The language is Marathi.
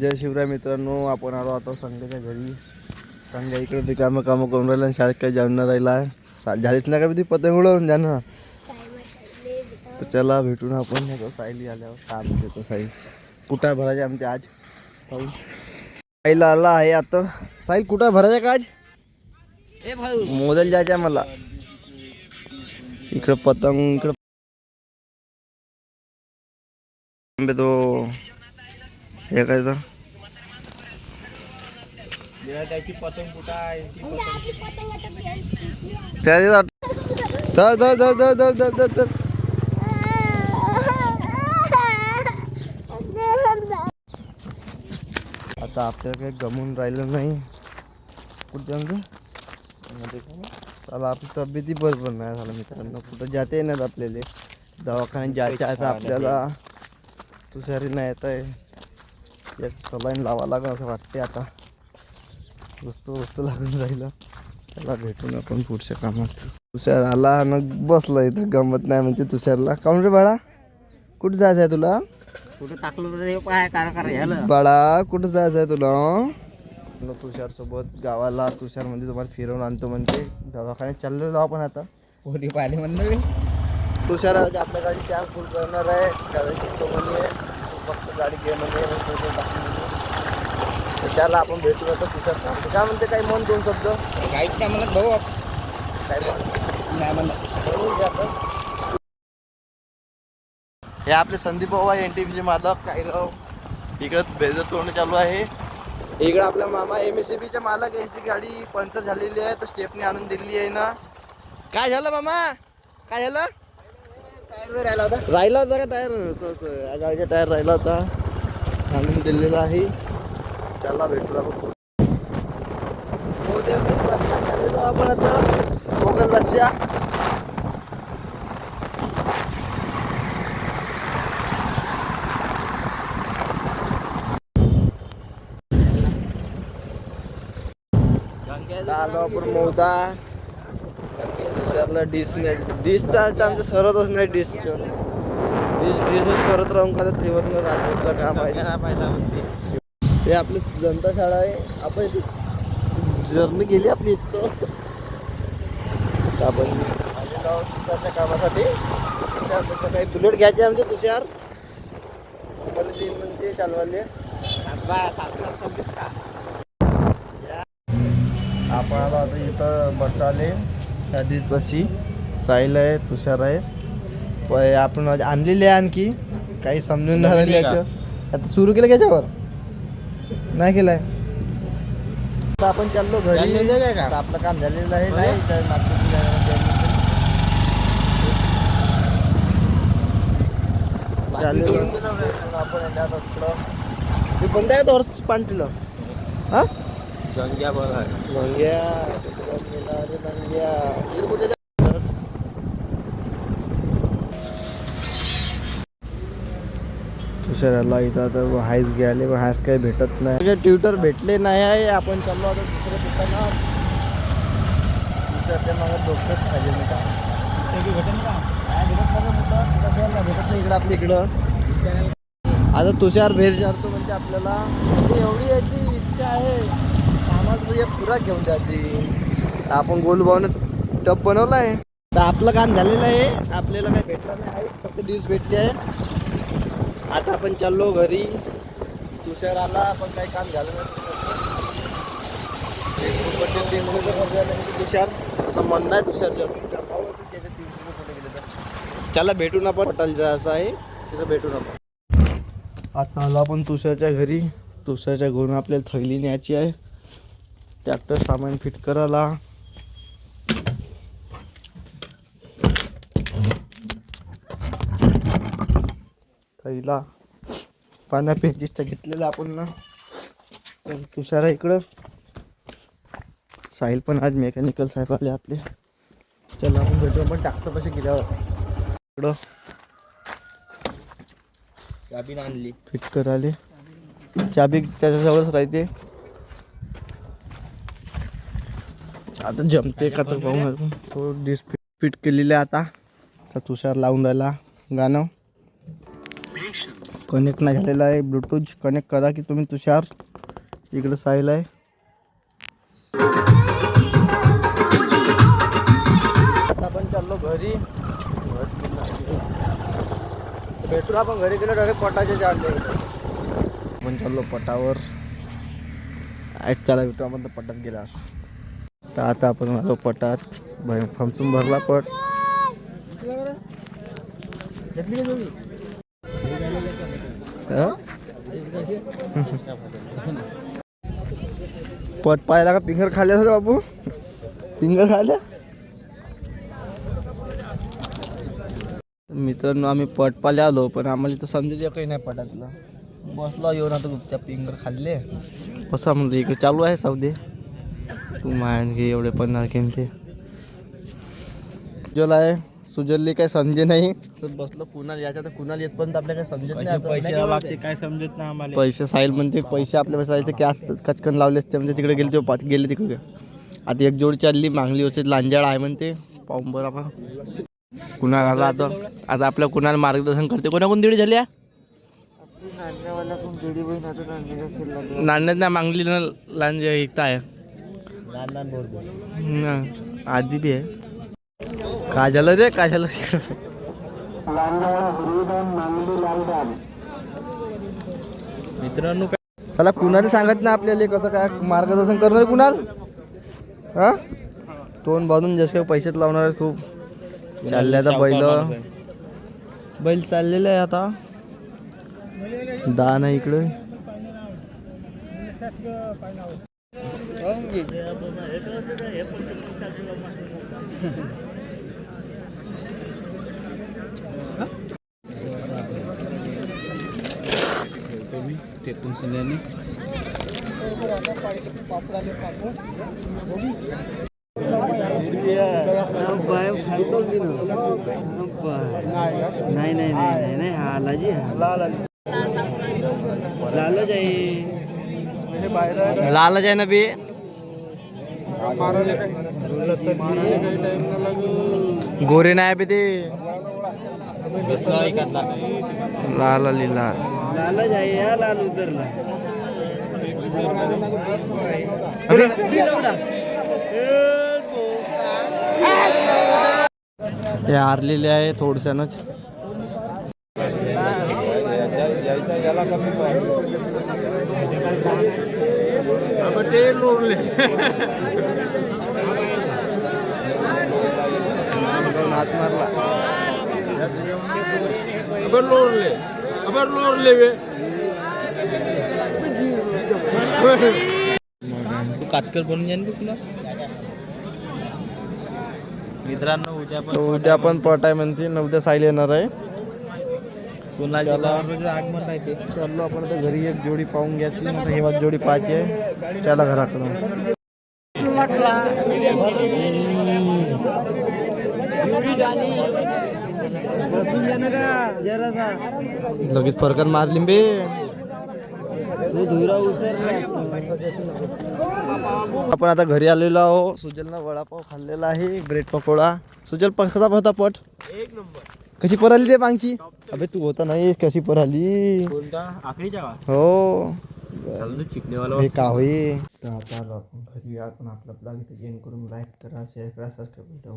जय शिवराय मित्रांनो, आपण आलो आता संध्याच्या घरी. संध्या इकडे रिकामं कामं करून राहिला आणि शाळेत काही जाणार राहिला आहे. झालीच ना का ती पतंग उडवून जाणार. तर चला भेटून आपण सायली आल्यावर काम देतो. साईल कुठं भरायचे आमचे आज पाहू. साईला आला आहे आता. साईल कुठं भरायचं का आज? मोदल जायचं आहे मला. इकडं पतंग इकडं तो हे काय तर त्याची पतंग कुठं आहे? आता आपल्याला काही गमून राहिलं नाही. कुठं चला, आपली तब्येती बरोबर नाही झालं मित्रांनो. कुठं जाते नाही आपल्याला दवाखान्यात जायचं आहे. आपल्याला तुषारी नाही येत आहे. एक सलाईन लावा लागेल असं वाटते. आता वस्तू लागून राहिलं. त्याला भेटून आपण पुढच्या कामात. तुषार आला न बसला इथं. गमत नाही म्हणजे तुषारला. काऊन रे बाळा, कुठं जायचं आहे तुला? कुठं टाकलं तर बाळा कुठं जायचं आहे तुला? तुषार सोबत गावाला. तुषार म्हणजे तुम्हाला फिरवून आणतो म्हणजे दवाखान्यात चाललं जाऊ आपण आता. पोरी पाहिले म्हणलं तुषार आज आपल्या गाडी टँक फुल करणार आहे. कारण की तो म्हणजे फक्त गाडी घे म्हणजे तर त्याला आपण भेटून आता. तुषार काय म्हणते, काही मन दोन शब्द काहीच नाही म्हणत भाऊ. काय नाही म्हणत. हे आपले संदीप बाबा NTVचे मालक काय राव. इकडं बेजर तोडणं चालू आहे. इकडं आपला मामा MSCBच्या मालक, यांची गाडी पंक्चर झालेली आहे तर स्टेपनी आणून दिलेली आहे ना. काय झालं मामा, काय झालं? राहिला होता का टायर? गाडीचा टायर राहिला होता, आणून दिलेला आहे. चला भेटू आपण. आपण आता मोगल रस्त्या. आलो आपण मौदा. दुसऱ्याला डिसचा आमचं सरतच नाही. डिसचं डिसच करत राहून खाता दिवस न रात्र काम आहे. हे आपली जनता शाळा आहे. आपण इथे जर्नी गेली आपली इथं. आपण तुषारच्या कामासाठी. तुषार काही बुलेट घ्यायचे आमचे. तुषार म्हणते चालवाले. आपण आलो आता इथं बस स्टॉल आहे. शादीच बसी. साहिल आहे, तुषार आहे. आपण आणलेले आहे. आणखी काही समजून नाही राहिले. आता सुरू केलं याच्यावर नाही केलंय. आता आपण चाललो घरी. आपलं काम झालेलं आहे. आपण बंद आहे तर पांटीला. हा गंग्या बरं आहे. कुठे तुषाराला इथं आता हायस घ्यायला. पण हायस काही भेटत नाही. ट्विटर भेटले नाही आहे. आपण चाललो आता दुसऱ्या दुकानात. तुषारच्या मागे डोक्यात खाली नाही का भेटत नाही इकडं आपल्या इकडं. आता तुषार भेट जातो म्हणजे आपल्याला एवढी याची इच्छा आहे कामात पुरा घेऊन द्यायची. आपण गोलूभाऊने टप बनवला आहे तर आपलं काम झालेलं आहे. आपल्याला काही भेटलं नाही आहे, फक्त दिवस भेटले आहे. आता आपण चाललो घरी. तुषार आला पण काही काम झालं नाही. तुषार असं म्हणणं आहे. तुषारच्या चला भेटून आपण हॉटेल जायचं आहे तिथं भेटून आपण. आता आलो आपण तुषारच्या घरी. तुषारच्या घरून आपल्याला थैली न्यायची आहे. ट्रॅक्टर सामान फिट करायला. थैला पाण्या पेजिस्ट घेतलेला आपण ना. तुषार आहे इकडं. साहिल पण आज मेकॅनिकल साहेब आले आपले. चला आपण भेटू. आपण ट्रॅक्टर कसे गेल्यावर इकडं चाबी आणली फिट करायला. चाबी त्याच्याजवळच राहते. आता जमते का तर पाहून. तो डिस फिट केलेले आता. तर तुषार लावून राहिला गाणं. कनेक्ट नाही झालेला आहे. ब्लूटूथ कनेक्ट करा की तुम्ही तुषार. इकडं साहिल आहे. आता आपण चाललो घरी. भेटून आपण घरी गेलो डायरेक्ट पटाच्या जाडले. आपण चाललो पटावर. चला भेटू आपण तर पटात गेला. तर आता आपण आलो पटात. फमसून भरला पट. पट पाहिला का पिंगर खाल्ल्या सर बाबू. पिंगर खाल्ल्या. मित्रांनो आम्ही पट पाले आलो पण आम्हाला तर समजायचं काही नाही पटातलं. बसलो येऊन आता गुपच्या पिंगर खाल्ले. बसा म्हणजे इकडे चालू आहे सावदे. तू मान घे एवढे पण आणखीन ते सुजल आहे. सुजलली काय समजे नाही. बसलो कुणाल याच्या तर कुणाल येत पण आपल्याला काय समजत नाही. पैसे लागते काय समजत नाही आम्हाला. पैसे साहिल म्हणते पैसे आपल्या पैसे कॅश कचकन लावले असते म्हणजे तिकडे गेले ते गेले तिकडे. आता एक जोडी चालली मागली होती लांजाळ आहे म्हणते. पाहून बरं आपण कुणाल आला आता. आता आपल्या कुणाल मार्गदर्शन करते. कोणाकोण दिडी झाली आहे नाण्यात ना मागली ना लांजा एकता आहे आधी बी आहे. काय झालं रे काय झालं. मित्रांनो चला कुणाला सांगत ना आपल्याला कसं काय मार्गदर्शन करणार कुणाल. हा तोंड बांधून जस काही पैसेच लावणार खूप. चालले आता बैल चाललेलं आहे आता. दान आहे इकडे. नाही नाही नाही नाही हा लाजी लालच आहे. लालच आहे ना बे. गोरे नाही बे ते. लाल आली लाल लालच आहे. या लाल उतरला. हे हारलेले आहे थोडसनच. हात मारला. तू कातकर बनून जाईन पुन्हा. मित्रांनो उद्या पण पट आहे म्हणते. उद्या साईल येणार आहे. आगमन राहते. चाललो आपण आता घरी. एक जोडी पाहून घ्यायची. आता हे वाज जोडी पाहायची आहे. चला घराकडून. लगेच फरकन मारली बे. आपण आता घरी आलेलो आहो. सुजलनं वडापाव खाल्लेला आहे. ब्रेड पकोडा. सुजल कसा होता पट. एक नंबर. कशी पराली ते पांगची. अबे तू होता नाही कशी पराली. आखरीच्या हो चिकनेवाला हे का होई. तर आता आपण घरी आपण आपला ब्लॉग इथे जेन करून लाईक करा शेअर करा सबस्क्राईब करा.